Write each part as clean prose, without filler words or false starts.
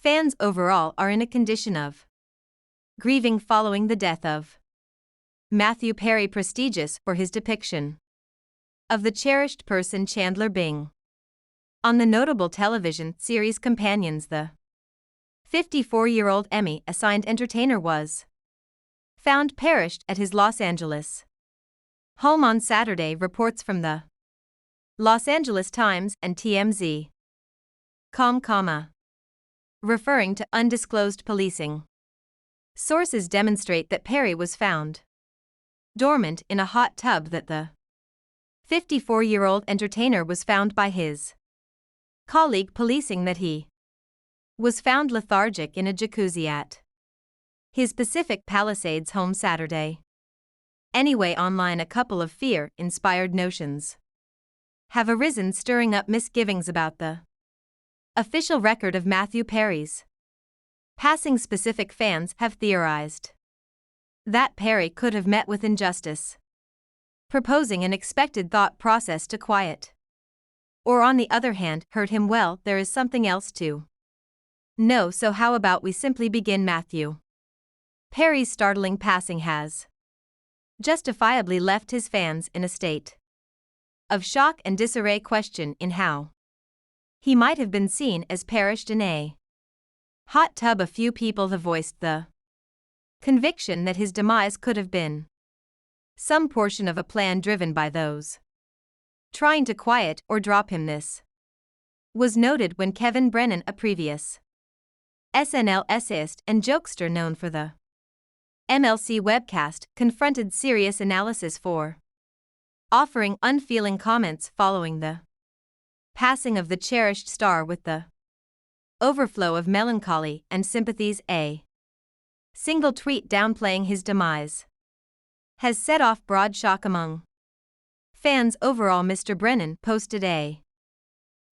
Fans overall are in a condition of grieving following the death of Matthew Perry, prestigious for his depiction of the cherished person Chandler Bing. On the notable television series Companions, the 54-year-old Emmy-assigned entertainer was found perished at his Los Angeles home on Saturday, reports from the Los Angeles Times and TMZ. Referring to undisclosed policing sources demonstrate that Perry was found dormant in a hot tub, that the 54-year-old entertainer was found by his colleague policing that he was found lethargic in a jacuzzi at his Pacific Palisades home Saturday. Anyway, online a couple of fear-inspired notions have arisen, stirring up misgivings about the official record of Matthew Perry's passing. Specific fans have theorized that Perry could have met with injustice, proposing an expected thought process to quiet, or on the other hand, hurt him. Well, there is something else to know, so how about we simply begin? Matthew Perry's startling passing has justifiably left his fans in a state of shock and disarray. Question in how he might have been seen as perished in a hot tub. A few people have voiced the conviction that his demise could have been some portion of a plan driven by those trying to quiet or drop him. This was noted when Kevin Brennan, a previous SNL essayist and jokester known for the MLC webcast, confronted Serious Analysis for offering unfeeling comments following the passing of the cherished star. With the overflow of melancholy and sympathies, a single tweet downplaying his demise has set off broad shock among fans. Overall, Mr. Brennan posted a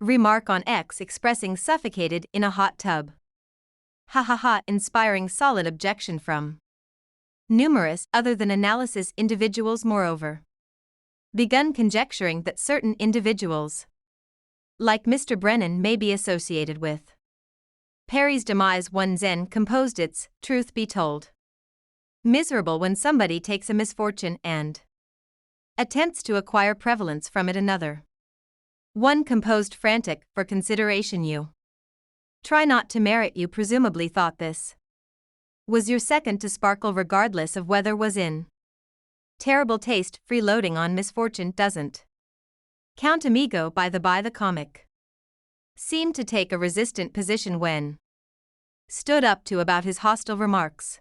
remark on X expressing suffocated in a hot tub. Ha ha ha, inspiring solid objection from numerous other than analysis individuals. Moreover, begun conjecturing that certain individuals like Mr. Brennan may be associated with Perry's demise. One Zen composed, "It's, truth be told, miserable when somebody takes a misfortune and attempts to acquire prevalence from it." Another one composed, "Frantic for consideration you try not to merit." You presumably thought this was your second to sparkle, regardless of whether was in terrible taste. Freeloading on misfortune doesn't count. Amigo. By the comic seemed to take a resistant position when stood up to about his hostile remarks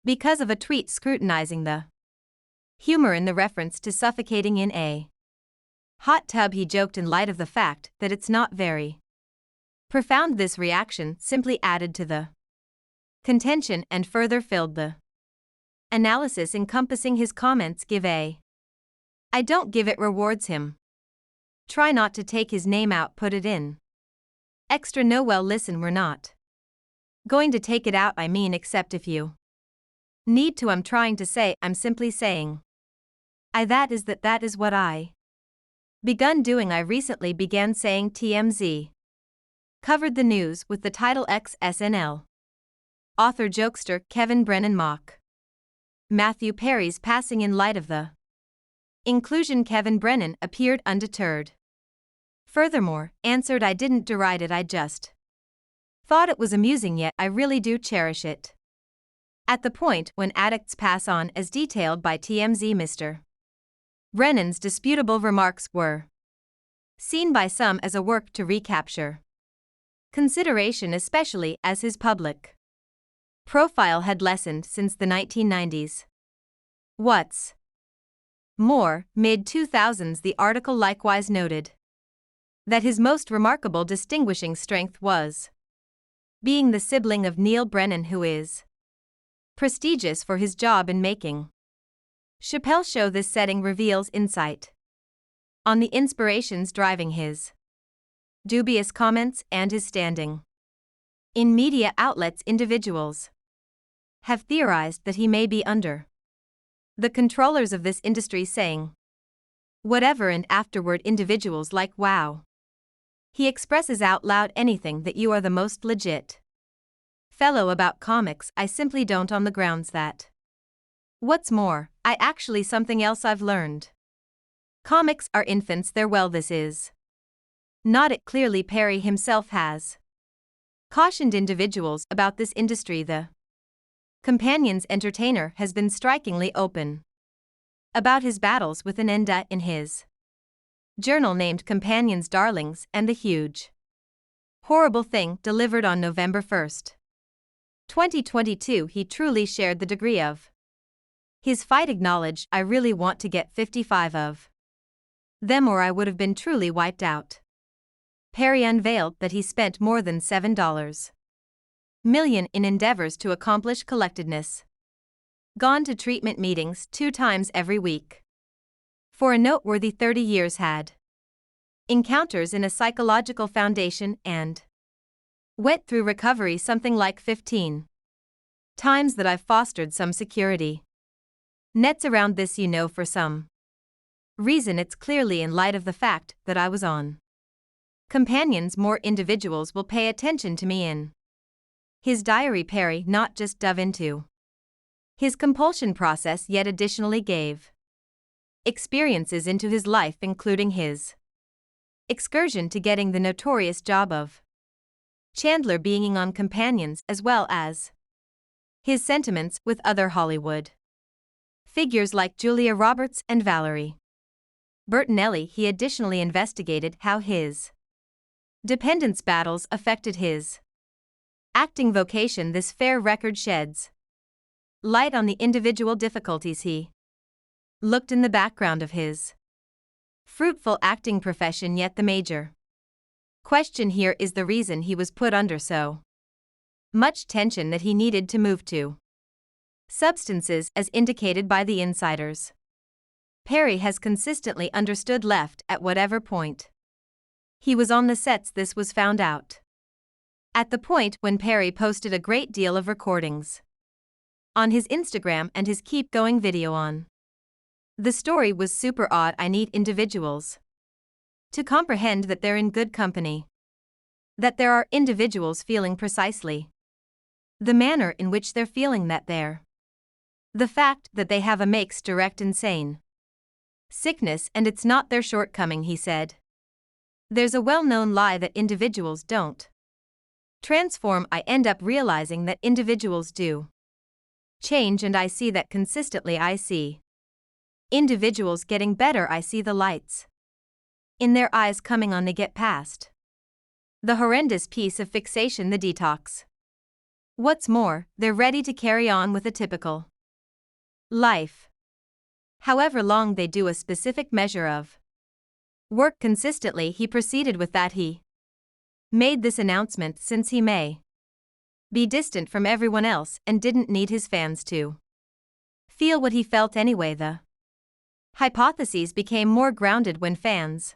because of a tweet scrutinizing the humor in the reference to suffocating in a hot tub. He joked in light of the fact that it's not very profound. This reaction simply added to the contention and further filled the analysis encompassing his comments. Give a I don't give it rewards him. Try not to take his name out, put it in extra no. Well, listen, we're not going to take it out, I mean, except if you need to. I'm trying to say, I'm simply saying that is what I begun doing. I recently began saying. TMZ covered the news with the title SNL author jokester Kevin Brennan mock Matthew Perry's passing. In light of the inclusion, Kevin Brennan appeared undeterred. Furthermore, answered, "I didn't deride it, I just thought it was amusing, yet I really do cherish it." At the point when addicts pass on, as detailed by TMZ, Mr. Brennan's disputable remarks were seen by some as a work to recapture consideration, especially as his public profile had lessened since the 1990s. What's more, mid-2000s, the article likewise noted that his most remarkable distinguishing strength was being the sibling of Neil Brennan, who is prestigious for his job in making Chappelle's Show. This setting reveals insight on the inspirations driving his dubious comments and his standing in media outlets. Individuals have theorized that he may be under the controllers of this industry saying whatever, and afterward individuals like, "Wow, he expresses out loud anything that you are the most legit fellow about comics, I simply don't, on the grounds that. What's more, I actually something else I've learned. Comics are infants, this is not it. Clearly Perry himself has cautioned individuals about this industry. The Companion's entertainer has been strikingly open about his battles with an enda in his journal named Companion's Darlings and the Huge Horrible Thing, delivered on November 1, 2022. He truly shared the degree of his fight, acknowledged, I really want to get 55 of them or I would have been truly wiped out. Perry unveiled that he spent more than $7 million in endeavors to accomplish collectedness. Gone to treatment meetings 2 times every week. For a noteworthy 30 years had encounters in a psychological foundation and went through recovery something like 15 times. That I've fostered some security nets around this, for some reason. It's clearly in light of the fact that I was on Companions, more individuals will pay attention to me. In his diary, Perry not just dove into his compulsion process, yet additionally gave experiences into his life, including his excursion to getting the notorious job of Chandler being on Companions, as well as his sentiments with other Hollywood figures like Julia Roberts and Valerie Bertinelli. He additionally investigated how his dependence battles affected his acting vocation. This fair record sheds light on the individual difficulties he looked in the background of his fruitful acting profession, yet the major question here is the reason he was put under so much tension that he needed to move to substances, as indicated by the insiders. Perry has consistently understood left at whatever point he was on the sets. This was found out at the point when Perry posted a great deal of recordings on his Instagram and his Keep Going video on. The story was super odd. I need individuals to comprehend that they're in good company. That there are individuals feeling precisely the manner in which they're feeling, that they're the fact that they have a makes direct insane sickness, and it's not their shortcoming, he said. There's a well-known lie that individuals don't transform. I end up realizing that individuals do change, and I see that consistently. I see individuals getting better. I see the lights in their eyes coming on. They get past the horrendous piece of fixation, the detox. What's more, they're ready to carry on with a typical life. However long they do a specific measure of work consistently. He proceeded with that he made this announcement since he may be distant from everyone else and didn't need his fans to feel what he felt anyway. The hypotheses became more grounded when fans